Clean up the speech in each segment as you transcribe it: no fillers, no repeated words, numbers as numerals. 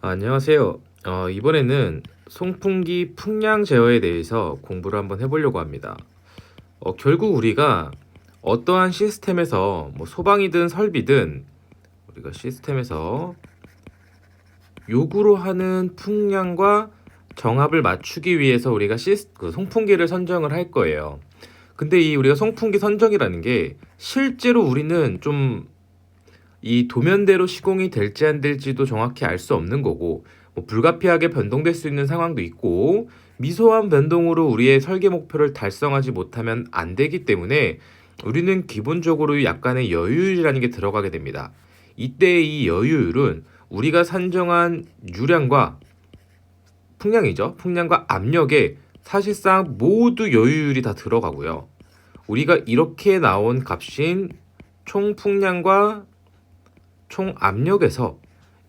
안녕하세요. 이번에는 송풍기 풍량 제어에 대해서 공부를 한번 해보려고 합니다. 결국 우리가 어떠한 시스템에서 뭐 소방이든 설비든 우리가 시스템에서 요구로 하는 풍량과 정합을 맞추기 위해서 우리가 그 송풍기를 선정을 할 거예요. 근데 이 우리가 송풍기 선정이라는 게 실제로 우리는 좀 이 도면대로 시공이 될지 안 될지도 정확히 알 수 없는 거고, 뭐 불가피하게 변동될 수 있는 상황도 있고, 미소한 변동으로 우리의 설계 목표를 달성하지 못하면 안 되기 때문에 우리는 기본적으로 약간의 여유율이라는 게 들어가게 됩니다. 이때 이 여유율은 우리가 산정한 유량과 풍량이죠. 풍량과 압력에 사실상 모두 여유율이 다 들어가고요. 우리가 이렇게 나온 값인 총 풍량과 총 압력에서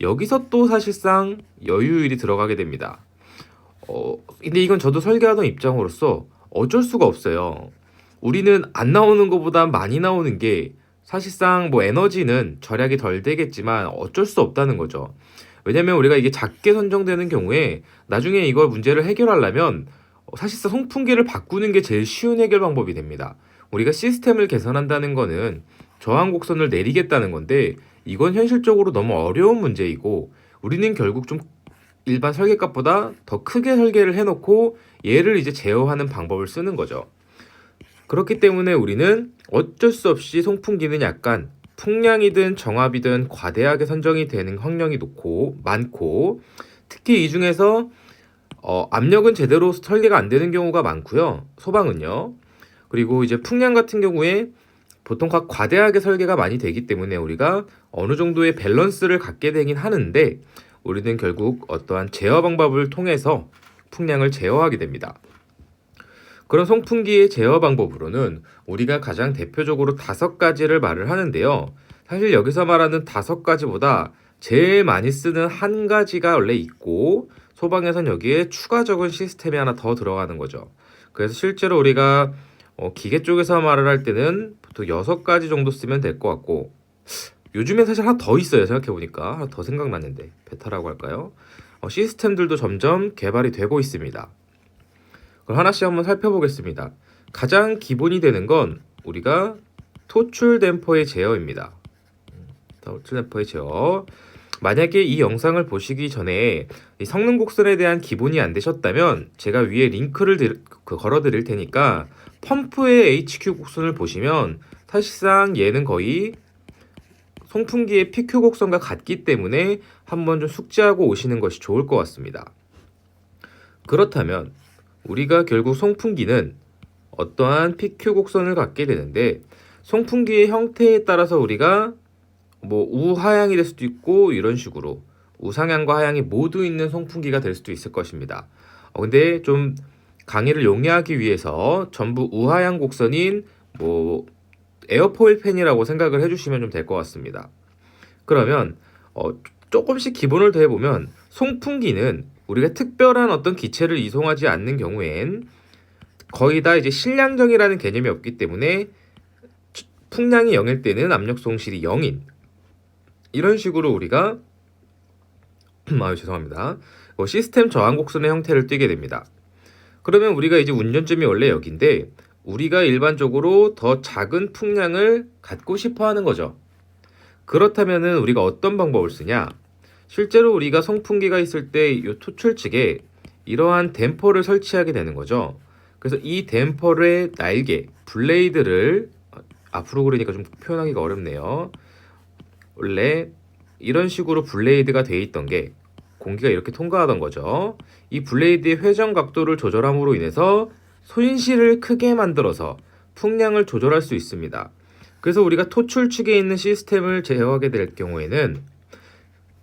여기서 또 사실상 여유율이 들어가게 됩니다. 근데 이건 저도 설계하던 입장으로서 어쩔 수가 없어요. 우리는 안 나오는 것보다 많이 나오는 게 사실상 뭐 에너지는 절약이 덜 되겠지만 어쩔 수 없다는 거죠. 왜냐면 우리가 이게 작게 선정되는 경우에 나중에 이걸 문제를 해결하려면 사실상 송풍기를 바꾸는 게 제일 쉬운 해결 방법이 됩니다. 우리가 시스템을 개선한다는 거는 저항 곡선을 내리겠다는 건데 이건 현실적으로 너무 어려운 문제이고 우리는 결국 좀 일반 설계값보다 더 크게 설계를 해놓고 얘를 이제 제어하는 방법을 쓰는 거죠. 그렇기 때문에 우리는 어쩔 수 없이 송풍기는 약간 풍량이든 정압이든 과대하게 선정이 되는 확률이 많고 특히 이 중에서 압력은 제대로 설계가 안 되는 경우가 많고요. 소방은요. 그리고 이제 풍량 같은 경우에 보통 과대하게 설계가 많이 되기 때문에 우리가 어느 정도의 밸런스를 갖게 되긴 하는데 우리는 결국 어떠한 제어 방법을 통해서 풍량을 제어하게 됩니다. 그런 송풍기의 제어 방법으로는 우리가 가장 대표적으로 5가지를 말을 하는데요. 사실 여기서 말하는 5가지보다 제일 많이 쓰는 한 가지가 원래 있고 소방에선 여기에 추가적인 시스템이 하나 더 들어가는 거죠. 그래서 실제로 우리가 기계 쪽에서 말을 할 때는 보통 6가지 정도 쓰면 될 것 같고 요즘엔 사실 하나 더 있어요. 생각해보니까 하나 더 생각났는데 베타라고 할까요? 시스템들도 점점 개발이 되고 있습니다. 그럼 하나씩 한번 살펴보겠습니다. 가장 기본이 되는 건 우리가 토출 댐퍼의 제어입니다. 토출 댐퍼의 제어. 만약에 이 영상을 보시기 전에 이 성능 곡선에 대한 기본이 안 되셨다면 제가 위에 링크를 걸어 드릴 테니까 펌프의 HQ 곡선을 보시면 사실상 얘는 거의 송풍기의 PQ 곡선과 같기 때문에 한번 좀 숙지하고 오시는 것이 좋을 것 같습니다. 그렇다면 우리가 결국 송풍기는 어떠한 PQ 곡선을 갖게 되는데 송풍기의 형태에 따라서 우리가 뭐 우하향이 될 수도 있고 이런 식으로 우상향과 하향이 모두 있는 송풍기가 될 수도 있을 것입니다. 근데 좀 강의를 용이하기 위해서 전부 우하향 곡선인 뭐 에어포일 팬이라고 생각을 해주시면 좀 될 것 같습니다. 그러면 조금씩 기본을 더 해보면 송풍기는 우리가 특별한 어떤 기체를 이송하지 않는 경우엔 거의 다 이제 실량정이라는 개념이 없기 때문에 풍량이 0일 때는 압력 손실이 0인 이런 식으로 우리가 죄송합니다. 시스템 저항 곡선의 형태를 띠게 됩니다. 그러면 우리가 이제 운전점이 원래 여기인데 우리가 일반적으로 더 작은 풍량을 갖고 싶어 하는 거죠. 그렇다면은 우리가 어떤 방법을 쓰냐? 실제로 우리가 송풍기가 있을 때 이 토출 측에 이러한 댐퍼를 설치하게 되는 거죠. 그래서 이 댐퍼의 날개, 블레이드를 앞으로 그리니까 좀 표현하기가 어렵네요. 원래 이런 식으로 블레이드가 돼 있던 게 공기가 이렇게 통과하던 거죠. 이 블레이드의 회전 각도를 조절함으로 인해서 손실을 크게 만들어서 풍량을 조절할 수 있습니다. 그래서 우리가 토출 측에 있는 시스템을 제어하게 될 경우에는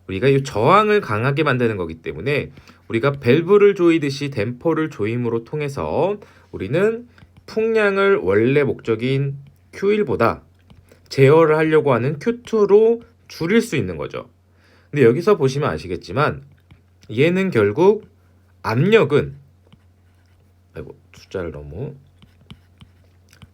우리가 이 저항을 강하게 만드는 거기 때문에 우리가 밸브를 조이듯이 댐퍼를 조임으로 통해서 우리는 풍량을 원래 목적인 Q1보다 제어를 하려고 하는 Q2로 줄일 수 있는 거죠. 근데 여기서 보시면 아시겠지만 얘는 결국 압력은 숫자를 너무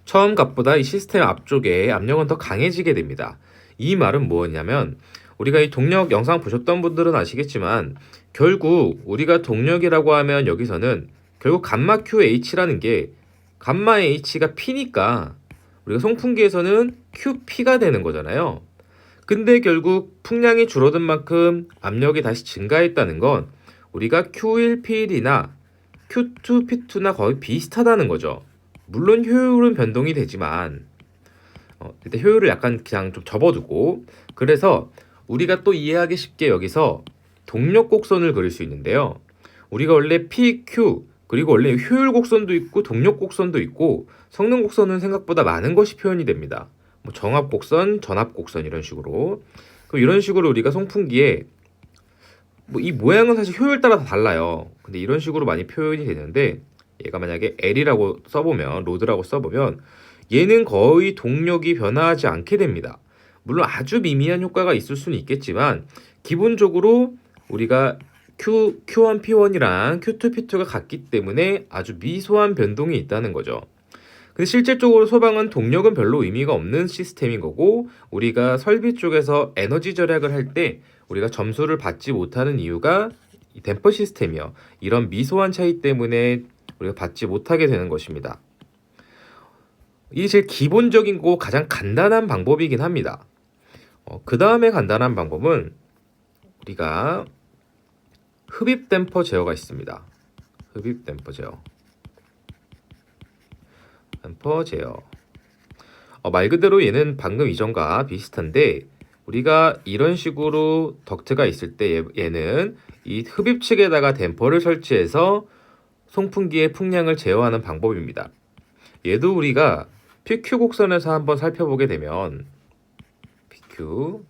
처음 값보다 이 시스템 앞쪽에 압력은 더 강해지게 됩니다. 이 말은 뭐냐면 우리가 이 동력 영상 보셨던 분들은 아시겠지만 결국 우리가 동력이라고 하면 여기서는 결국 감마 QH라는 게 감마 H가 P니까 우리가 송풍기에서는 QP가 되는 거잖아요. 근데 결국 풍량이 줄어든 만큼 압력이 다시 증가했다는 건 우리가 Q1P1이나 Q2P2나 거의 비슷하다는 거죠. 물론 효율은 변동이 되지만 일단 효율을 약간 그냥 좀 접어두고, 그래서 우리가 또 이해하기 쉽게 여기서 동력 곡선을 그릴 수 있는데요. 우리가 원래 PQ 그리고 원래 효율 곡선도 있고 동력 곡선도 있고 성능 곡선은 생각보다 많은 것이 표현이 됩니다. 뭐 정압 곡선, 전압 곡선 이런 식으로. 이런 식으로 우리가 송풍기에 뭐 이 모양은 사실 효율 따라 다 달라요. 근데 이런 식으로 많이 표현이 되는데 얘가 만약에 L이라고 써보면 로드라고 써보면 얘는 거의 동력이 변화하지 않게 됩니다. 물론 아주 미미한 효과가 있을 수는 있겠지만 기본적으로 우리가 Q1, P1이랑 Q2, P2가 같기 때문에 아주 미소한 변동이 있다는 거죠. 근데 실질적으로 소방은 동력은 별로 의미가 없는 시스템인 거고, 우리가 설비 쪽에서 에너지 절약을 할 때 우리가 점수를 받지 못하는 이유가 이 댐퍼 시스템이요. 이런 미소한 차이 때문에 우리가 받지 못하게 되는 것입니다. 이게 제일 기본적인 거 가장 간단한 방법이긴 합니다. 그 다음에 간단한 방법은 우리가 흡입 댐퍼 제어가 있습니다. 흡입 댐퍼 제어. 댐퍼 제어. 말 그대로 얘는 방금 이전과 비슷한데 우리가 이런 식으로 덕트가 있을 때 얘는 이 흡입 측에다가 댐퍼를 설치해서 송풍기의 풍량을 제어하는 방법입니다. 얘도 우리가 PQ 곡선에서 한번 살펴보게 되면 PQ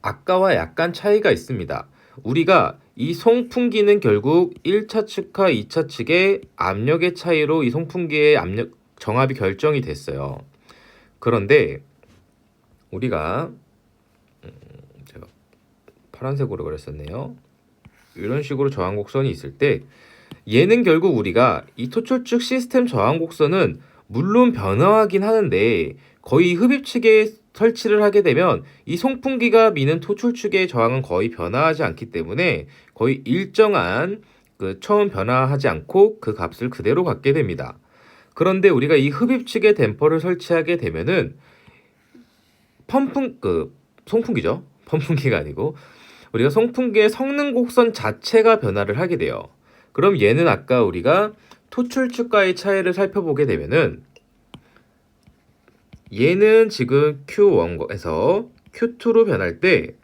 아까와 약간 차이가 있습니다. 우리가 이 송풍기는 결국 1차 측과 2차 측의 압력의 차이로 이 송풍기의 압력 정압이 결정이 됐어요. 그런데 우리가 제가 파란색으로 그렸었네요. 이런 식으로 저항 곡선이 있을 때 얘는 결국 우리가 이 토출축 시스템 저항 곡선은 물론 변화하긴 하는데 거의 흡입 측에 설치를 하게 되면 이 송풍기가 미는 토출축의 저항은 거의 변화하지 않기 때문에 거의 일정한 처음 변화하지 않고 그 값을 그대로 갖게 됩니다. 그런데 우리가 이 흡입 측에 댐퍼를 설치하게 되면은 송풍기죠. 펌풍기가 아니고 우리가 송풍기의 성능 곡선 자체가 변화를 하게 돼요. 그럼 얘는 아까 우리가 토출축과의 차이를 살펴보게 되면은 얘는 지금 Q1에서 Q2로 변할 때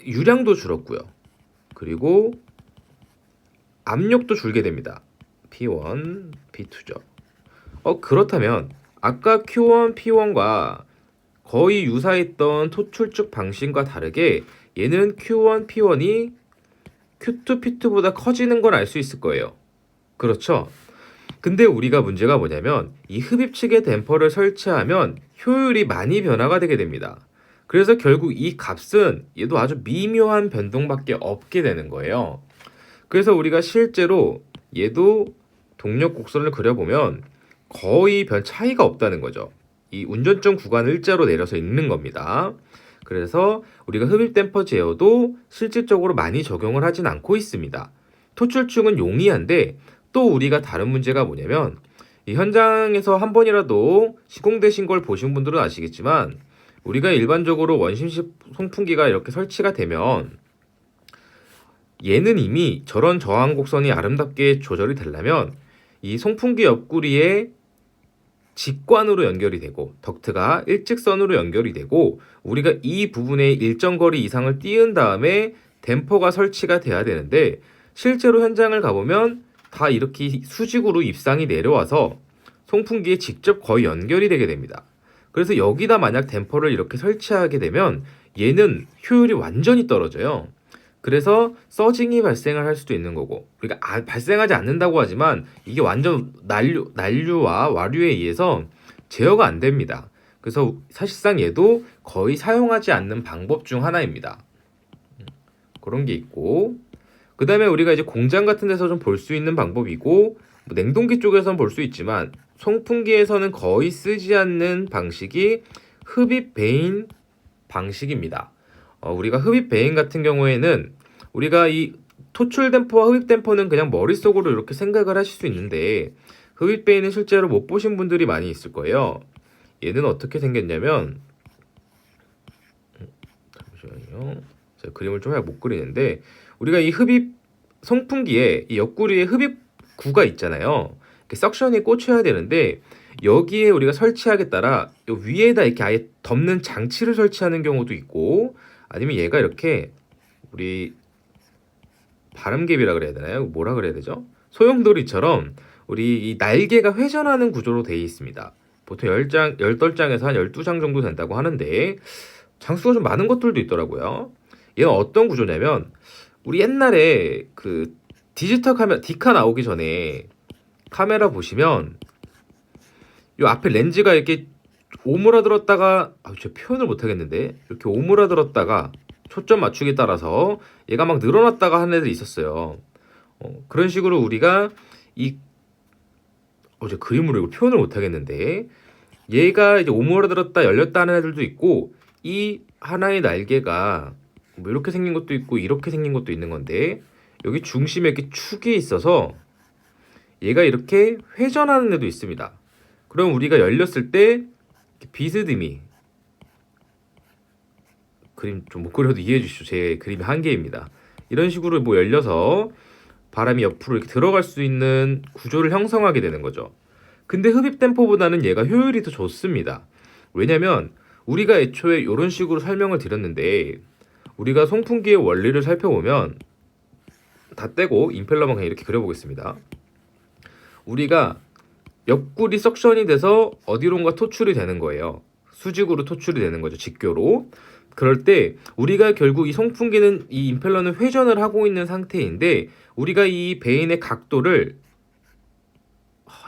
유량도 줄었고요. 그리고 압력도 줄게 됩니다. P1, P2죠. 그렇다면 아까 Q1, P1과 거의 유사했던 토출축 방식과 다르게 얘는 Q1, P1이 Q2, P2보다 커지는 걸 알 수 있을 거예요. 그렇죠? 근데 우리가 문제가 뭐냐면 이 흡입 측에 댐퍼를 설치하면 효율이 많이 변화가 되게 됩니다. 그래서 결국 이 값은 얘도 아주 미묘한 변동밖에 없게 되는 거예요. 그래서 우리가 실제로 얘도 동력 곡선을 그려보면 거의 별 차이가 없다는 거죠. 이 운전점 구간을 일자로 내려서 읽는 겁니다. 그래서 우리가 흡입 댐퍼 제어도 실질적으로 많이 적용을 하진 않고 있습니다. 토출축은 용이한데 또 우리가 다른 문제가 뭐냐면 이 현장에서 한 번이라도 시공되신 걸 보신 분들은 아시겠지만 우리가 일반적으로 원심식 송풍기가 이렇게 설치가 되면 얘는 이미 저런 저항 곡선이 아름답게 조절이 되려면 이 송풍기 옆구리에 직관으로 연결이 되고 덕트가 일직선으로 연결이 되고 우리가 이 부분에 일정 거리 이상을 띄운 다음에 댐퍼가 설치가 돼야 되는데 실제로 현장을 가보면 다 이렇게 수직으로 입상이 내려와서 송풍기에 직접 거의 연결이 되게 됩니다. 그래서 여기다 만약 댐퍼를 이렇게 설치하게 되면 얘는 효율이 완전히 떨어져요. 그래서 서징이 발생을 할 수도 있는 거고 그러니까 발생하지 않는다고 하지만 이게 완전 난류와 와류에 의해서 제어가 안 됩니다. 그래서 사실상 얘도 거의 사용하지 않는 방법 중 하나입니다. 그런 게 있고 그 다음에 우리가 이제 공장 같은 데서 좀 볼 수 있는 방법이고 뭐 냉동기 쪽에서는 볼 수 있지만 송풍기에서는 거의 쓰지 않는 방식이 흡입 베인 방식입니다. 우리가 흡입 배인 같은 경우에는 우리가 이 토출 댐퍼와 흡입 댐퍼는 그냥 머릿속으로 이렇게 생각을 하실 수 있는데 흡입 배인은 실제로 못 보신 분들이 많이 있을 거예요. 얘는 어떻게 생겼냐면 잠시만요. 제가 그림을 좀 못 그리는데 우리가 이 흡입 송풍기에 이 옆구리에 흡입구가 있잖아요. 이렇게 석션이 꽂혀야 되는데 여기에 우리가 설치하기에 따라 요 위에다 이렇게 아예 덮는 장치를 설치하는 경우도 있고 아니면 얘가 이렇게 우리 바람개비라 그래야 되나요? 뭐라 그래야 되죠? 소용돌이처럼 우리 이 날개가 회전하는 구조로 되어 있습니다. 보통 10장, 10장에서 한 12장 정도 된다고 하는데 장수가 좀 많은 것들도 있더라고요. 얘는 어떤 구조냐면 우리 옛날에 그 디지털 카메라 디카 나오기 전에 카메라 보시면 요 앞에 렌즈가 이렇게 오므라들었다가 제가 표현을 못 하겠는데 이렇게 오므라들었다가 초점 맞추기에 따라서 얘가 막 늘어났다가 하는 애들이 있었어요. 그런 식으로 우리가 이 제가 그림으로 이걸 표현을 못 하겠는데 얘가 이제 오므라들었다 열렸다 하는 애들도 있고 이 하나의 날개가 뭐 이렇게 생긴 것도 있고 이렇게 생긴 것도 있는 건데 여기 중심에 이렇게 축이 있어서 얘가 이렇게 회전하는 애도 있습니다. 그럼 우리가 열렸을 때 비스듬히 그림 좀 못 그려도 이해해 주시죠. 제 그림이 한계입니다. 이런 식으로 뭐 열려서 바람이 옆으로 이렇게 들어갈 수 있는 구조를 형성하게 되는 거죠. 근데 흡입 댐퍼보다는 얘가 효율이 더 좋습니다. 왜냐면 우리가 애초에 이런 식으로 설명을 드렸는데 우리가 송풍기의 원리를 살펴보면 다 떼고 임펠러만 그냥 이렇게 그려보겠습니다. 우리가 옆구리 석션이 돼서 어디론가 토출이 되는 거예요. 수직으로 토출이 되는 거죠. 직교로. 그럴 때 우리가 결국 이 송풍기는 이 임펠러는 회전을 하고 있는 상태인데 우리가 이 베인의 각도를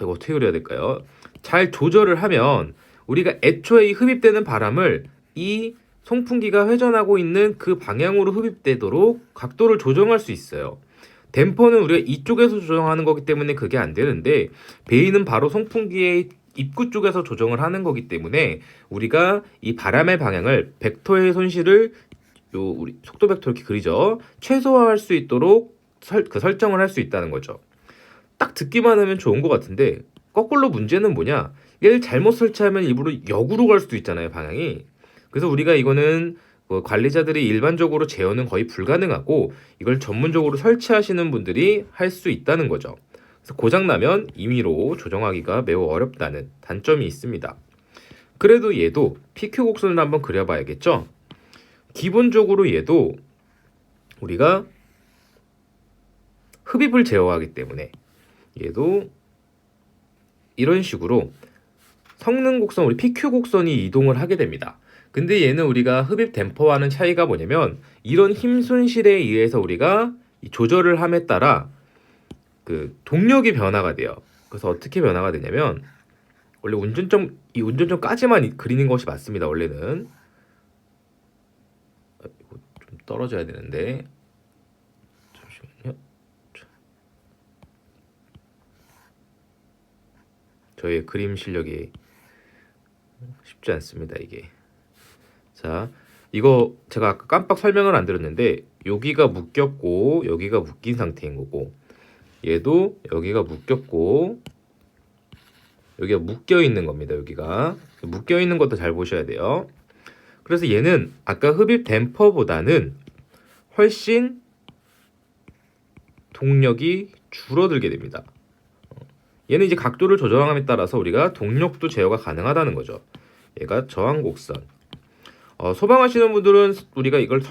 이거 어떻게 그려야 될까요? 잘 조절을 하면 우리가 애초에 이 흡입되는 바람을 이 송풍기가 회전하고 있는 그 방향으로 흡입되도록 각도를 조정할 수 있어요. 댐퍼는 우리가 이쪽에서 조정하는 거기 때문에 그게 안 되는데 베인은 바로 송풍기의 입구 쪽에서 조정을 하는 거기 때문에 우리가 이 바람의 방향을 벡터의 손실을 우리 속도 벡터 이렇게 그리죠. 최소화할 수 있도록 설정을 할 수 있다는 거죠. 딱 듣기만 하면 좋은 것 같은데 거꾸로 문제는 뭐냐? 얘를 잘못 설치하면 일부러 역으로 갈 수도 있잖아요, 방향이. 그래서 우리가 이거는 관리자들이 일반적으로 제어는 거의 불가능하고 이걸 전문적으로 설치하시는 분들이 할 수 있다는 거죠. 그래서 고장나면 임의로 조정하기가 매우 어렵다는 단점이 있습니다. 그래도 얘도 PQ 곡선을 한번 그려봐야겠죠? 기본적으로 얘도 우리가 흡입을 제어하기 때문에 얘도 이런 식으로 성능 곡선, 우리 PQ 곡선이 이동을 하게 됩니다. 근데 얘는 우리가 흡입 댐퍼와는 차이가 뭐냐면 이런 힘 손실에 의해서 우리가 조절을 함에 따라 그 동력이 변화가 돼요. 그래서 어떻게 변화가 되냐면 원래 이 운전점까지만 그리는 것이 맞습니다. 원래는 이거 좀 떨어져야 되는데 잠시만요. 저의 그림 실력이 쉽지 않습니다. 이게 자 이거 제가 아까 깜빡 설명을 안 드렸는데 여기가 묶였고 여기가 묶인 상태인 거고 얘도 여기가 묶였고 여기가 묶여 있는 겁니다. 여기가 묶여 있는 것도 잘 보셔야 돼요. 그래서 얘는 아까 흡입 댐퍼보다는 훨씬 동력이 줄어들게 됩니다. 얘는 이제 각도를 조정함에 따라서 우리가 동력도 제어가 가능하다는 거죠. 얘가 저항 곡선. 소방하시는 분들은 우리가 이걸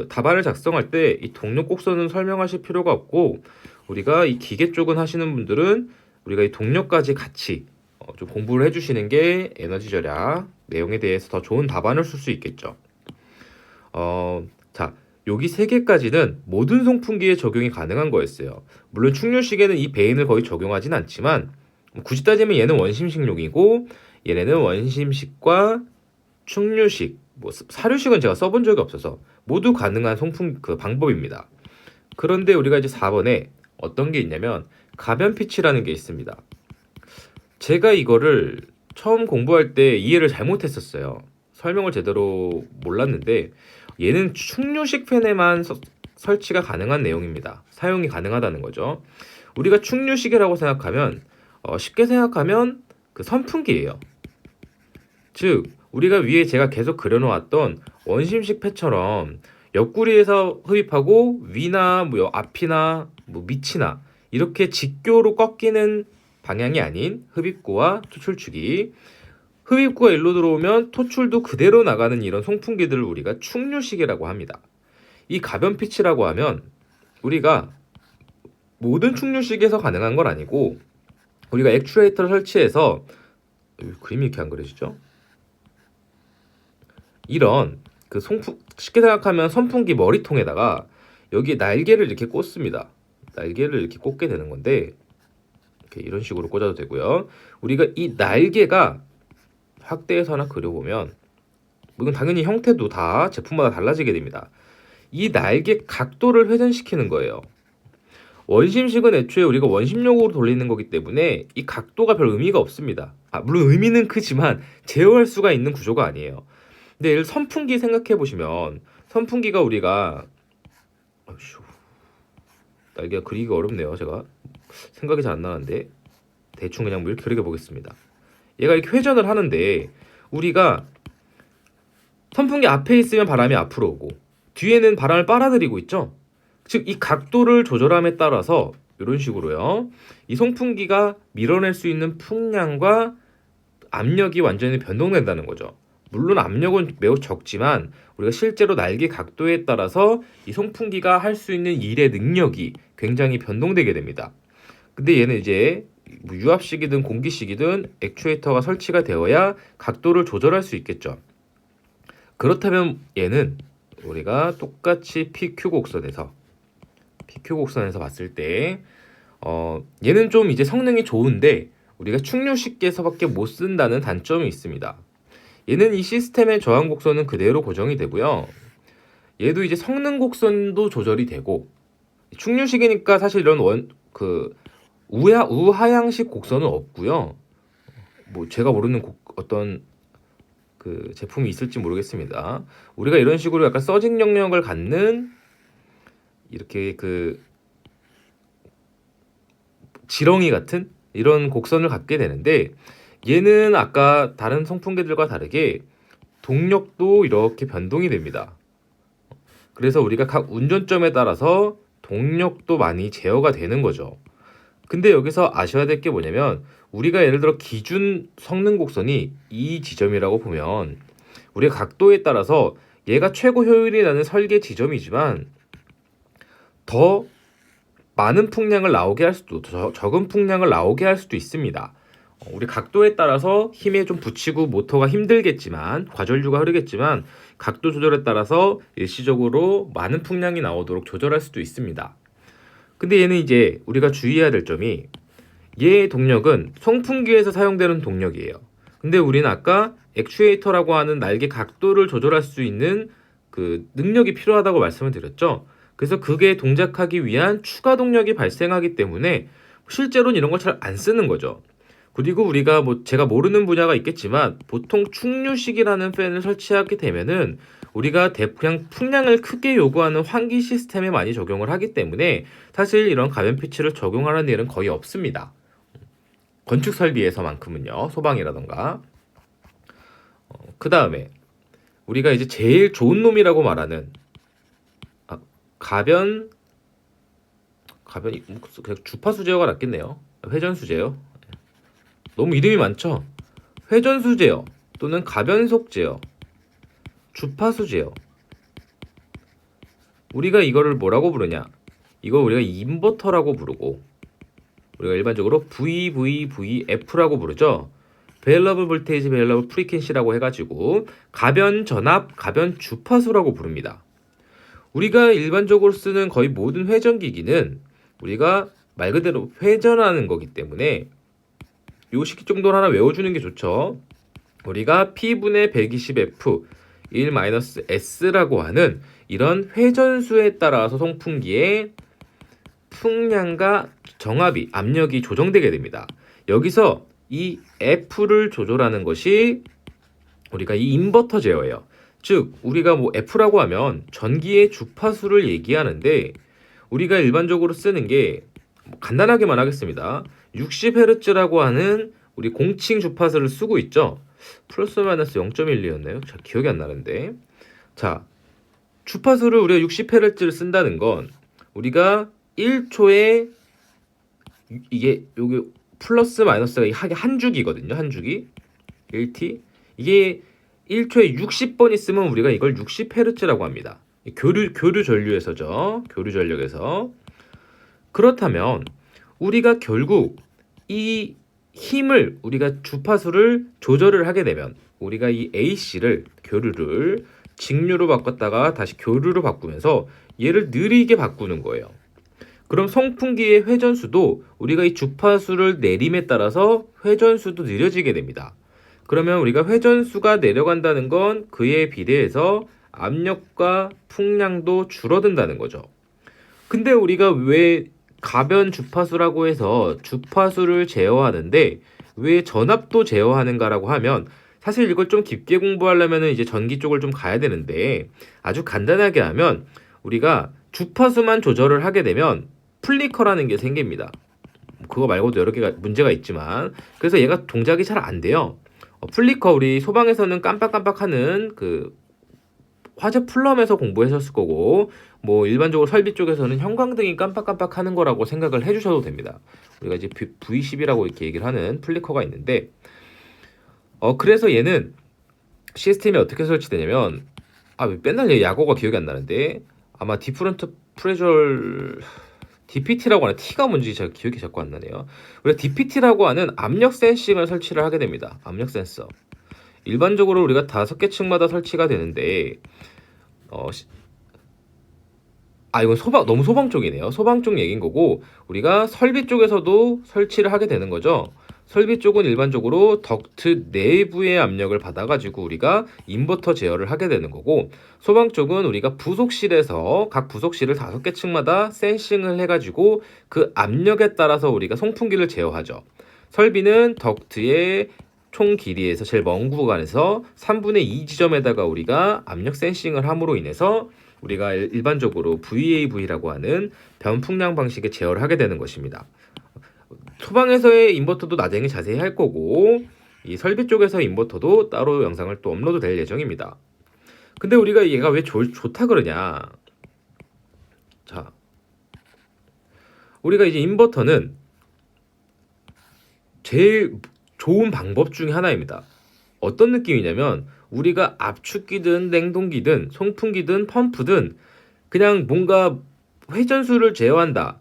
답안을 작성할 때 이 동력 곡선은 설명하실 필요가 없고 우리가 이 기계 쪽은 하시는 분들은 우리가 이 동력까지 같이 좀 공부를 해주시는 게 에너지 절약 내용에 대해서 더 좋은 답안을 쓸 수 있겠죠. 자, 여기 세 개까지는 모든 송풍기에 적용이 가능한 거였어요. 물론 충류식에는 이 베인을 거의 적용하진 않지만 굳이 따지면 얘는 원심식용이고 얘네는 원심식과 충류식, 사류식은 제가 써본 적이 없어서 모두 가능한 송풍 방법입니다. 그런데 우리가 이제 4번에 어떤 게 있냐면 가변 피치라는 게 있습니다. 제가 이거를 처음 공부할 때 이해를 잘못했었어요. 설명을 제대로 몰랐는데 얘는 충류식 팬에만 설치가 가능한 내용입니다. 사용이 가능하다는 거죠. 우리가 충류식이라고 생각하면 쉽게 생각하면 그 선풍기예요. 즉 우리가 위에 제가 계속 그려놓았던 원심식 팬처럼 옆구리에서 흡입하고 위나 뭐 앞이나 뭐 밑이나 이렇게 직교로 꺾이는 방향이 아닌 흡입구와 토출축이, 흡입구가 일로 들어오면 토출도 그대로 나가는 이런 송풍기들을 우리가 충류식이라고 합니다. 이 가변 피치라고 하면 우리가 모든 충류식에서 가능한 건 아니고, 우리가 액추에이터를 설치해서 그림이 이렇게 안 그려지죠? 이런 그 쉽게 생각하면 선풍기 머리통에다가 여기에 날개를 이렇게 꽂습니다. 날개를 이렇게 꽂게 되는 건데, 이렇게 이런 식으로 꽂아도 되고요. 우리가 이 날개가 확대해서 그려보면 이건 당연히 형태도 다 제품마다 달라지게 됩니다. 이 날개 각도를 회전시키는 거예요. 원심식은 애초에 우리가 원심력으로 돌리는 거기 때문에 이 각도가 별 의미가 없습니다. 물론 의미는 크지만 제어할 수가 있는 구조가 아니에요. 근데 예를 선풍기 생각해 보시면, 선풍기가 우리가 날개가 그리기가 어렵네요. 제가 생각이 잘 안 나는데 대충 그냥 이렇게 그려 보겠습니다. 얘가 이렇게 회전을 하는데, 우리가 선풍기 앞에 있으면 바람이 앞으로 오고 뒤에는 바람을 빨아들이고 있죠. 즉 이 각도를 조절함에 따라서 이런 식으로요, 이 송풍기가 밀어낼 수 있는 풍량과 압력이 완전히 변동된다는 거죠. 물론 압력은 매우 적지만 우리가 실제로 날개 각도에 따라서 이 송풍기가 할 수 있는 일의 능력이 굉장히 변동되게 됩니다. 근데 얘는 이제 유압식이든 공기식이든 액추에이터가 설치가 되어야 각도를 조절할 수 있겠죠. 그렇다면 얘는 우리가 똑같이 PQ 곡선에서 봤을 때 얘는 좀 이제 성능이 좋은데 우리가 충류식에서밖에 못 쓴다는 단점이 있습니다. 얘는 이 시스템의 저항 곡선은 그대로 고정이 되고요. 얘도 이제 성능 곡선도 조절이 되고, 충류식이니까 사실 이런 우하향식 곡선은 없고요. 뭐 제가 모르는 어떤 그 제품이 있을지 모르겠습니다. 우리가 이런 식으로 약간 서징 영역을 갖는 이렇게 그 지렁이 같은 이런 곡선을 갖게 되는데, 얘는 아까 다른 송풍기들과 다르게 동력도 이렇게 변동이 됩니다. 그래서 우리가 각 운전점에 따라서 동력도 많이 제어가 되는 거죠. 근데 여기서 아셔야 될 게 뭐냐면, 우리가 예를 들어 기준 성능 곡선이 이 지점이라고 보면 우리가 각도에 따라서 얘가 최고 효율이 나는 설계 지점이지만 더 많은 풍량을 나오게 할 수도, 더 적은 풍량을 나오게 할 수도 있습니다. 우리 각도에 따라서 힘에 좀 붙이고 모터가 힘들겠지만, 과전류가 흐르겠지만 각도 조절에 따라서 일시적으로 많은 풍량이 나오도록 조절할 수도 있습니다. 근데 얘는 이제 우리가 주의해야 될 점이, 얘의 동력은 송풍기에서 사용되는 동력이에요. 근데 우리는 아까 액추에이터라고 하는 날개 각도를 조절할 수 있는 그 능력이 필요하다고 말씀을 드렸죠. 그래서 그게 동작하기 위한 추가 동력이 발생하기 때문에 실제로는 이런 걸 잘 안 쓰는 거죠. 그리고 우리가 제가 모르는 분야가 있겠지만 보통 충류식이라는 팬을 설치하게 되면은 우리가 그냥 풍량을 크게 요구하는 환기 시스템에 많이 적용을 하기 때문에 사실 이런 가변 피치를 적용하는 일은 거의 없습니다. 건축 설비에서만큼은요, 소방이라던가. 그 다음에 우리가 이제 제일 좋은 놈이라고 말하는 가변 그냥 주파수 제어가 낫겠네요. 회전수 제어. 너무 이름이 많죠? 회전수 제어 또는 가변속 제어, 주파수 제어. 우리가 이거를 뭐라고 부르냐? 이거 우리가 인버터라고 부르고, 우리가 일반적으로 VVVF라고 부르죠. Variable Voltage, Variable Frequency라고 해가지고 가변 전압, 가변 주파수라고 부릅니다. 우리가 일반적으로 쓰는 거의 모든 회전기기는 우리가 말 그대로 회전하는 거기 때문에 요 식기 정도는 하나 외워주는 게 좋죠. 우리가 P분의 120F 1-S라고 하는 이런 회전수에 따라서 송풍기의 풍량과 정압이, 압력이 조정되게 됩니다. 여기서 이 F를 조절하는 것이 우리가 이 인버터 제어예요. 즉 우리가 뭐 F라고 하면 전기의 주파수를 얘기하는데 우리가 일반적으로 쓰는 게 간단하게만 하겠습니다. 60Hz라고 하는 우리 공칭 주파수를 쓰고 있죠. 플러스 마이너스 0.12였나요? 잘 기억이 안 나는데. 자, 주파수를 우리가 60Hz를 쓴다는 건 우리가 1초에 이게 여기 플러스 마이너스가 한 주기거든요. 한 주기 1t. 이게 1초에 60번 있으면 우리가 이걸 60Hz라고 합니다. 교류 전류에서죠. 교류 전력에서. 그렇다면 우리가 결국 이 힘을 우리가 주파수를 조절을 하게 되면 우리가 이 AC를 교류를 직류로 바꿨다가 다시 교류로 바꾸면서 얘를 느리게 바꾸는 거예요. 그럼 송풍기의 회전수도 우리가 이 주파수를 내림에 따라서 회전수도 느려지게 됩니다. 그러면 우리가 회전수가 내려간다는 건 그에 비례해서 압력과 풍량도 줄어든다는 거죠. 근데 우리가 왜 가변 주파수라고 해서 주파수를 제어하는데 왜 전압도 제어하는가라고 하면 사실 이걸 좀 깊게 공부하려면 이제 전기 쪽을 좀 가야 되는데 아주 간단하게 하면 우리가 주파수만 조절을 하게 되면 플리커라는 게 생깁니다. 그거 말고도 여러 개가 문제가 있지만 그래서 얘가 동작이 잘 안 돼요. 플리커 우리 소방에서는 깜빡깜빡하는 그 화재 플럼에서 공부하셨을 거고 뭐 일반적으로 설비 쪽에서는 형광등이 깜빡깜빡하는 거라고 생각을 해주셔도 됩니다. 우리가 이제 V10이라고 이렇게 얘기를 하는 플리커가 있는데 그래서 얘는 시스템이 어떻게 설치되냐면 맨날 얘 약어가 기억이 안 나는데 아마 디프런트 프레셔 DPT라고 하는 T가 뭔지 잘 기억이 자꾸 안 나네요. 우리가 DPT라고 하는 압력 센싱을 설치를 하게 됩니다. 압력 센서. 일반적으로 우리가 5개 층마다 설치가 되는데 이건 너무 소방 쪽이네요. 소방 쪽 얘기인 거고 우리가 설비 쪽에서도 설치를 하게 되는 거죠. 설비 쪽은 일반적으로 덕트 내부의 압력을 받아가지고 우리가 인버터 제어를 하게 되는 거고 소방 쪽은 우리가 부속실에서 각 부속실을 5개 층마다 센싱을 해가지고 그 압력에 따라서 우리가 송풍기를 제어하죠. 설비는 덕트의 총 길이에서 제일 먼 구간에서 3분의 2 지점에다가 우리가 압력 센싱을 함으로 인해서 우리가 일반적으로 VAV라고 하는 변풍량 방식의 제어를 하게 되는 것입니다. 소방에서의 인버터도 나중에 자세히 할 거고 이 설비 쪽에서 인버터도 따로 영상을 또 업로드 될 예정입니다. 근데 우리가 얘가 왜 좋다 그러냐? 자, 우리가 이제 인버터는 제일 좋은 방법 중에 하나입니다. 어떤 느낌이냐면 우리가 압축기든 냉동기든 송풍기든 펌프든 그냥 뭔가 회전수를 제어한다,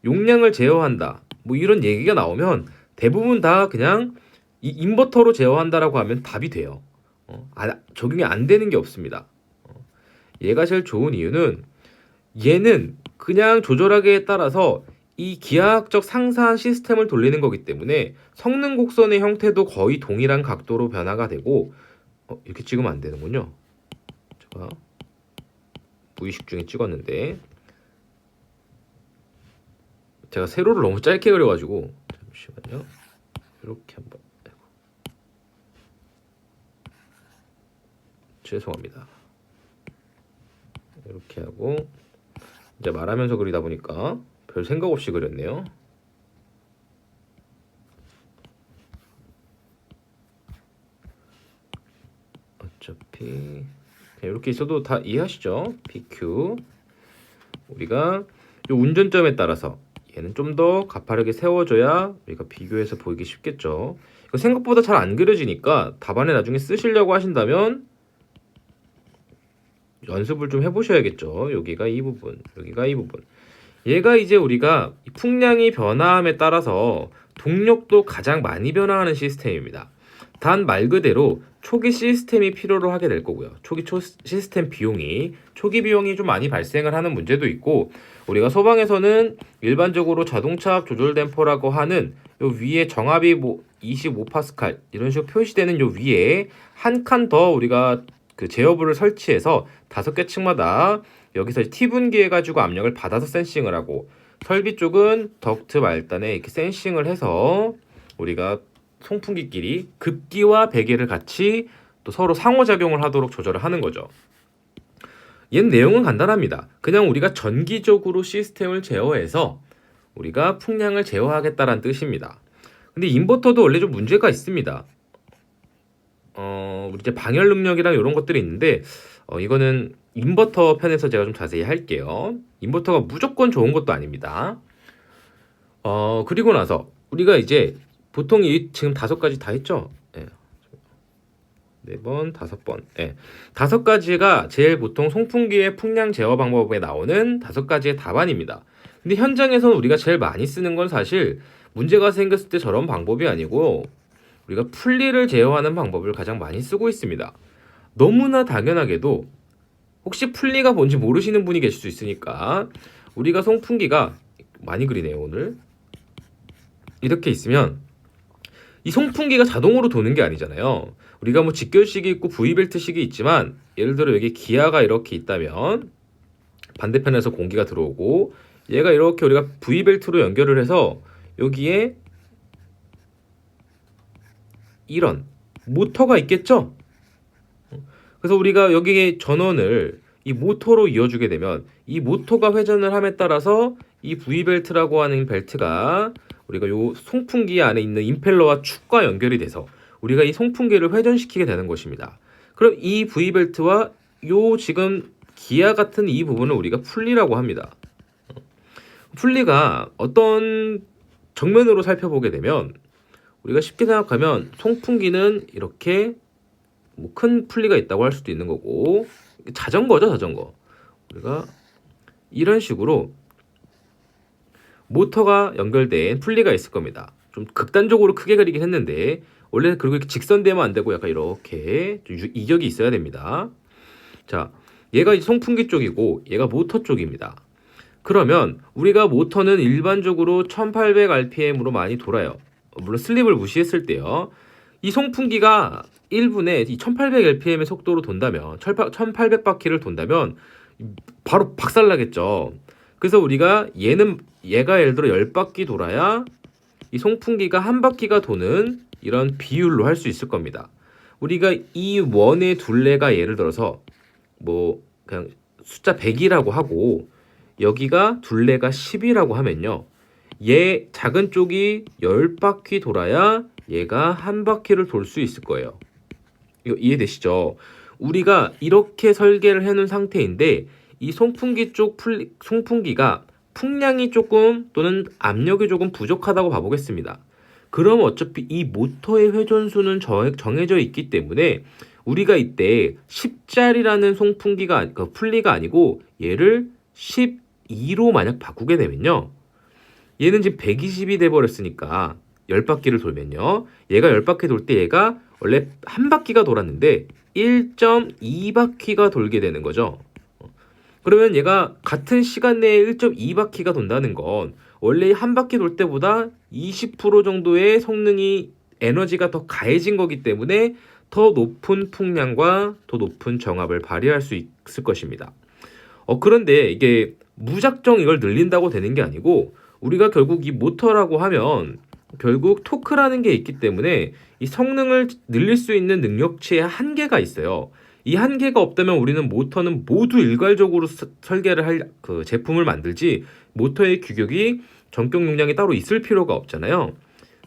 용량을 제어한다 뭐 이런 얘기가 나오면 대부분 다 그냥 이 인버터로 제어한다라고 하면 답이 돼요. 적용이 안 되는 게 없습니다. 얘가 제일 좋은 이유는 얘는 그냥 조절하기에 따라서 이 기하학적 상사한 시스템을 돌리는 거기 때문에 성능 곡선의 형태도 거의 동일한 각도로 변화가 되고 이렇게 찍으면 안 되는군요. 제가 무의식 중에 찍었는데 제가 세로를 너무 짧게 그려가지고 잠시만요. 이렇게 한번 죄송합니다. 이렇게 하고 이제 말하면서 그리다 보니까 별 생각 없이 그렸네요. 어차피 그냥 이렇게 있어도 다 이해하시죠? PQ 우리가 이 운전점에 따라서 얘는 좀 더 가파르게 세워줘야 우리가 비교해서 보이기 쉽겠죠. 이거 생각보다 잘 안 그려지니까 답안에 나중에 쓰시려고 하신다면 연습을 좀 해보셔야겠죠. 여기가 이 부분, 여기가 이 부분. 얘가 이제 우리가 풍량이 변화함에 따라서 동력도 가장 많이 변화하는 시스템입니다. 단 말 그대로 초기 시스템이 필요로 하게 될 거고요. 시스템 비용이 초기 비용이 좀 많이 발생을 하는 문제도 있고 우리가 소방에서는 일반적으로 자동차 압 조절 댐퍼라고 하는 요 위에 정압이 뭐 25파스칼 이런 식으로 표시되는 요 위에 한 칸 더 우리가 그 제어부를 설치해서 5개 층마다 여기서 T분기 해가지고 압력을 받아서 센싱을 하고 설비 쪽은 덕트 말단에 이렇게 센싱을 해서 우리가 송풍기끼리 급기와 배기를 같이 또 서로 상호작용을 하도록 조절을 하는 거죠. 얘는 내용은 간단합니다. 그냥 우리가 전기적으로 시스템을 제어해서 우리가 풍량을 제어하겠다라는 뜻입니다. 근데 인버터도 원래 좀 문제가 있습니다. 우리 이제 방열 능력이랑 이런 것들이 있는데 이거는 인버터 편에서 제가 좀 자세히 할게요. 인버터가 무조건 좋은 것도 아닙니다. 그리고 나서 우리가 이제 보통 지금 5가지 다 했죠? 네. 4번, 5번. 네. 5가지가 제일 보통 송풍기의 풍량 제어 방법에 나오는 5가지의 답안입니다. 근데 현장에서는 우리가 제일 많이 쓰는 건 사실 문제가 생겼을 때 저런 방법이 아니고 우리가 풀리를 제어하는 방법을 가장 많이 쓰고 있습니다. 너무나 당연하게도 혹시 풀리가 뭔지 모르시는 분이 계실 수 있으니까 우리가 송풍기가 많이 그리네요 오늘. 이렇게 있으면 이 송풍기가 자동으로 도는 게 아니잖아요. 우리가 뭐 직결식이 있고 V벨트식이 있지만 예를 들어 여기 기아가 이렇게 있다면 반대편에서 공기가 들어오고 얘가 이렇게 우리가 V벨트로 연결을 해서 여기에 이런 모터가 있겠죠? 그래서 우리가 여기에 전원을 이 모터로 이어주게 되면 이 모터가 회전을 함에 따라서 이 V벨트라고 하는 벨트가 우리가 요 송풍기 안에 있는 임펠러와 축과 연결이 돼서 우리가 이 송풍기를 회전시키게 되는 것입니다. 그럼 이 V벨트와 요 지금 기아 같은 이 부분을 우리가 풀리라고 합니다. 풀리가 어떤 정면으로 살펴보게 되면 우리가 쉽게 생각하면 송풍기는 이렇게 뭐 큰 풀리가 있다고 할 수도 있는 거고 자전거죠, 자전거. 우리가 이런 식으로 모터가 연결된 풀리가 있을 겁니다. 좀 극단적으로 크게 그리긴 했는데 원래 그리고 이렇게 직선되면 안 되고 약간 이렇게 이격이 있어야 됩니다. 자, 얘가 이제 송풍기 쪽이고 얘가 모터 쪽입니다. 그러면 우리가 모터는 일반적으로 1800rpm으로 많이 돌아요. 물론 슬립을 무시했을 때요. 이 송풍기가 1분에 이 1800rpm의 속도로 돈다면 1800바퀴를 돈다면 바로 박살나겠죠. 그래서 우리가 얘가 예를 들어 10바퀴 돌아야 이 송풍기가 한 바퀴가 도는 이런 비율로 할 수 있을 겁니다. 우리가 이 원의 둘레가 예를 들어서 뭐 그냥 숫자 100이라고 하고 여기가 둘레가 10이라고 하면요. 얘 작은 쪽이 10바퀴 돌아야 얘가 한 바퀴를 돌 수 있을 거예요. 이거 이해되시죠? 우리가 이렇게 설계를 해놓은 상태인데 이 송풍기 쪽 송풍기가 풍량이 조금 또는 압력이 조금 부족하다고 봐보겠습니다. 그럼 어차피 이 모터의 회전수는 정해져 있기 때문에 우리가 이때 10짜리라는 송풍기가 풀리가 아니고 얘를 12로 만약 바꾸게 되면요. 얘는 지금 120이 돼버렸으니까 10바퀴를 돌면요. 얘가 10바퀴 돌 때 얘가 원래 한 바퀴가 돌았는데 1.2바퀴가 돌게 되는 거죠. 그러면 얘가 같은 시간 내에 1.2바퀴가 돈다는 건 원래 한 바퀴 돌 때보다 20% 정도의 성능이 에너지가 더 가해진 거기 때문에 더 높은 풍량과 더 높은 정압을 발휘할 수 있을 것입니다. 그런데 이게 무작정 이걸 늘린다고 되는 게 아니고 우리가 결국 이 모터라고 하면 결국 토크라는 게 있기 때문에 이 성능을 늘릴 수 있는 능력치의 한계가 있어요. 이 한계가 없다면 우리는 모터는 모두 일괄적으로 설계를 할 그 제품을 만들지 모터의 규격이 전격 용량이 따로 있을 필요가 없잖아요.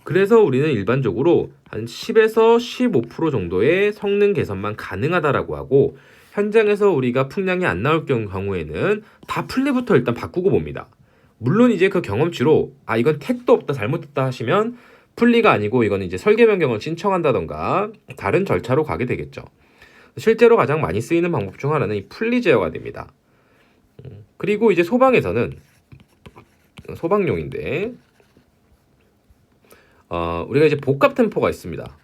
그래서 우리는 일반적으로 한 10에서 15% 정도의 성능 개선만 가능하다라고 하고 현장에서 우리가 풍량이 안 나올 경우에는 다 풀리부터 일단 바꾸고 봅니다. 물론 이제 그 경험치로 이건 택도 없다 잘못됐다 하시면 풀리가 아니고 이거는 이제 설계 변경을 신청한다던가 다른 절차로 가게 되겠죠. 실제로 가장 많이 쓰이는 방법 중 하나는 이 풀리 제어가 됩니다. 그리고 이제 소방에서는 소방용인데 우리가 이제 복합 댐퍼가 있습니다.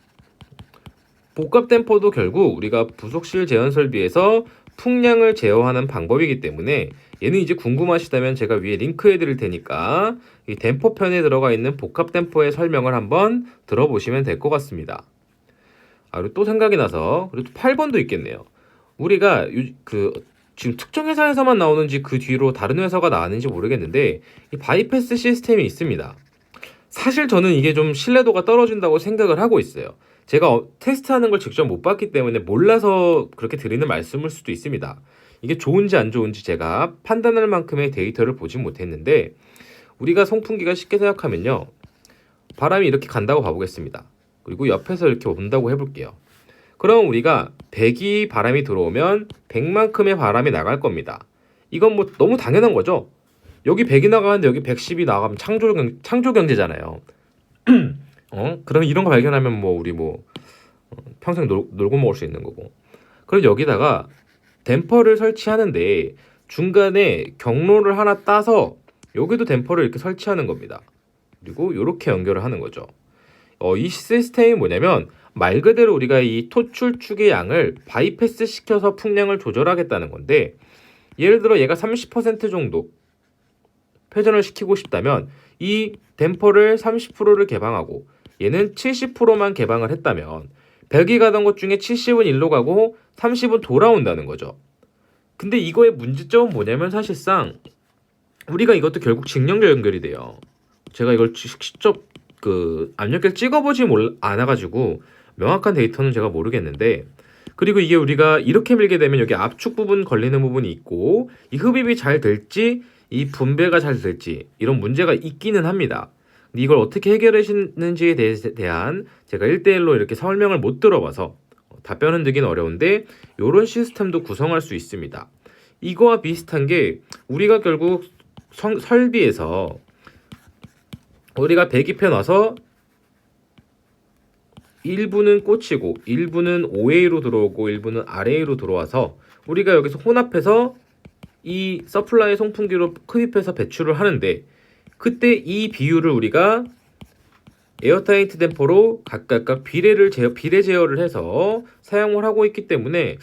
복합 댐퍼도 결국 우리가 부속실 제한 설비에서 풍량을 제어하는 방법이기 때문에 얘는 이제 궁금하시다면 제가 위에 링크해 드릴 테니까 이 댐퍼 편에 들어가 있는 복합 댐퍼의 설명을 한번 들어보시면 될 것 같습니다. 그리고 또 생각이 나서 그리고 8번도 있겠네요. 우리가 지금 특정 회사에서만 나오는지 그 뒤로 다른 회사가 나왔는지 모르겠는데 이 바이패스 시스템이 있습니다. 사실 저는 이게 좀 신뢰도가 떨어진다고 생각을 하고 있어요. 제가 테스트하는 걸 직접 못 봤기 때문에 몰라서 그렇게 드리는 말씀일 수도 있습니다. 이게 좋은지 안 좋은지 제가 판단할 만큼의 데이터를 보진 못했는데, 우리가 송풍기가 쉽게 생각하면요, 바람이 이렇게 간다고 봐보겠습니다. 그리고 옆에서 이렇게 온다고 해볼게요. 그럼 우리가 100이 바람이 들어오면 100만큼의 바람이 나갈 겁니다. 이건 뭐 너무 당연한 거죠. 여기 100이 나가는데 여기 110이 나가면 창조 경제잖아요. 그럼 이런 거 발견하면 뭐 우리 뭐 평생 놀고 먹을 수 있는 거고. 그럼 여기다가 댐퍼를 설치하는데 중간에 경로를 하나 따서 여기도 댐퍼를 이렇게 설치하는 겁니다. 그리고 이렇게 연결을 하는 거죠. 이 시스템이 뭐냐면 말 그대로 우리가 이 토출축의 양을 바이패스 시켜서 풍량을 조절하겠다는 건데, 예를 들어 얘가 30% 정도 회전을 시키고 싶다면 이 댐퍼를 30%를 개방하고 얘는 70%만 개방을 했다면 100이 가던 것 중에 70은 일로 가고 30은 돌아온다는 거죠. 근데 이거의 문제점은 뭐냐면 사실상 우리가 이것도 결국 직령적 연결이 돼요. 제가 이걸 직접 그 압력계를 찍어보지 않아가지고 명확한 데이터는 제가 모르겠는데, 그리고 이게 우리가 이렇게 밀게 되면 여기 압축 부분 걸리는 부분이 있고 이 흡입이 잘 될지 이 분배가 잘 될지 이런 문제가 있기는 합니다. 근데 이걸 어떻게 해결하시는지에 대한 제가 1대1로 이렇게 설명을 못 들어봐서 답변은 드긴 어려운데, 이런 시스템도 구성할 수 있습니다. 이거와 비슷한 게 우리가 결국 설비에서 우리가 배기해 놔서 일부는 꽂히고 일부는 OA로 들어오고 일부는 RA로 들어와서 우리가 여기서 혼합해서 이 서플라이 송풍기로 흡입해서 배출을 하는데, 그때 이 비율을 우리가 에어타이트 댐퍼로 각각 비례 제어를 해서 사용을 하고 있기 때문에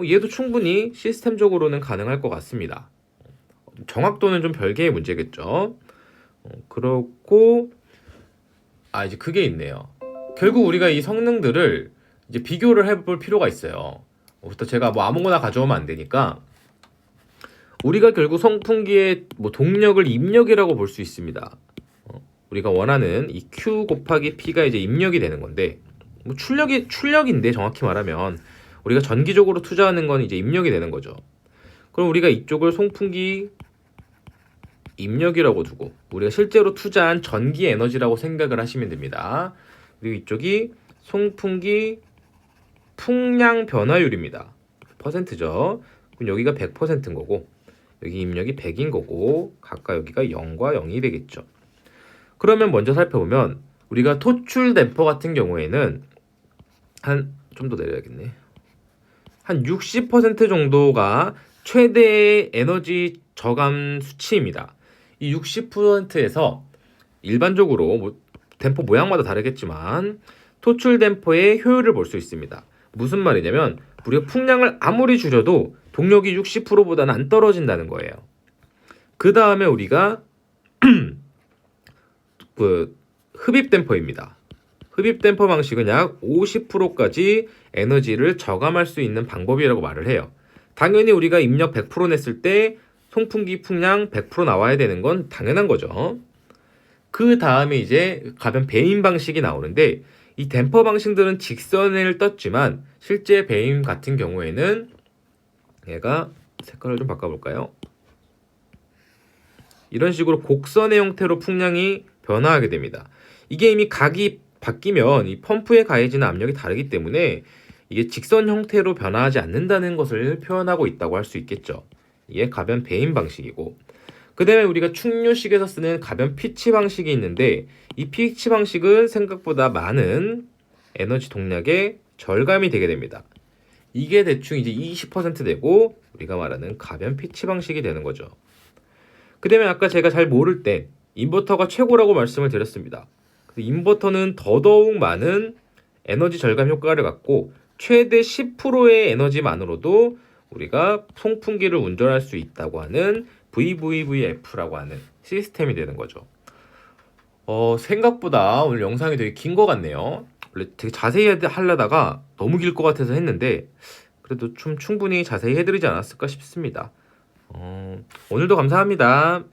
얘도 충분히 시스템적으로는 가능할 것 같습니다. 정확도는 좀 별개의 문제겠죠. 그렇고 이제 그게 있네요. 결국 우리가 이 성능들을 이제 비교를 해볼 필요가 있어요. 또 제가 뭐 아무거나 가져오면 안 되니까 우리가 결국 송풍기의 뭐 동력을 입력이라고 볼 수 있습니다. 우리가 원하는 이 Q 곱하기 P가 이제 입력이 되는 건데, 뭐 출력인데 정확히 말하면 우리가 전기적으로 투자하는 건 이제 입력이 되는 거죠. 그럼 우리가 이쪽을 송풍기 입력이라고 두고 우리가 실제로 투자한 전기 에너지라고 생각을 하시면 됩니다. 그리고 이쪽이 송풍기 풍량 변화율입니다. 퍼센트죠. 그럼 여기가 100%인 거고 여기 입력이 100인 거고 각각 여기가 0과 0이 되겠죠. 그러면 먼저 살펴보면 우리가 토출 댐퍼 같은 경우에는 좀 더 내려야겠네. 한 60% 정도가 최대의 에너지 저감 수치입니다. 이 60%에서 일반적으로 뭐 댐퍼 모양마다 다르겠지만 토출 댐퍼의 효율을 볼 수 있습니다. 무슨 말이냐면 우리가 풍량을 아무리 줄여도 동력이 60%보다는 안 떨어진다는 거예요. 그 다음에 우리가 그 흡입 댐퍼입니다. 흡입 댐퍼 방식은 약 50%까지 에너지를 저감할 수 있는 방법이라고 말을 해요. 당연히 우리가 입력 100% 냈을 때 송풍기 풍량 100% 나와야 되는 건 당연한 거죠. 그 다음에 이제 가변 배임 방식이 나오는데, 이 댐퍼 방식들은 직선을 떴지만 실제 배임 같은 경우에는 얘가 색깔을 좀 바꿔볼까요? 이런 식으로 곡선의 형태로 풍량이 변화하게 됩니다. 이게 이미 각이 바뀌면 이 펌프에 가해지는 압력이 다르기 때문에 이게 직선 형태로 변화하지 않는다는 것을 표현하고 있다고 할 수 있겠죠. 이게 가변 배임 방식이고, 그 다음에 우리가 충류식에서 쓰는 가변 피치 방식이 있는데, 이 피치 방식은 생각보다 많은 에너지 동력의 절감이 되게 됩니다. 이게 대충 이제 20% 되고 우리가 말하는 가변 피치 방식이 되는 거죠. 그 다음에 아까 제가 잘 모를 때 인버터가 최고라고 말씀을 드렸습니다. 인버터는 더더욱 많은 에너지 절감 효과를 갖고 최대 10%의 에너지만으로도 우리가 송풍기를 운전할 수 있다고 하는 VVVF라고 하는 시스템이 되는 거죠. 생각보다 오늘 영상이 되게 긴 것 같네요. 원래 되게 자세히 하려다가 너무 길 것 같아서 했는데 그래도 좀 충분히 자세히 해드리지 않았을까 싶습니다. 오늘도 감사합니다.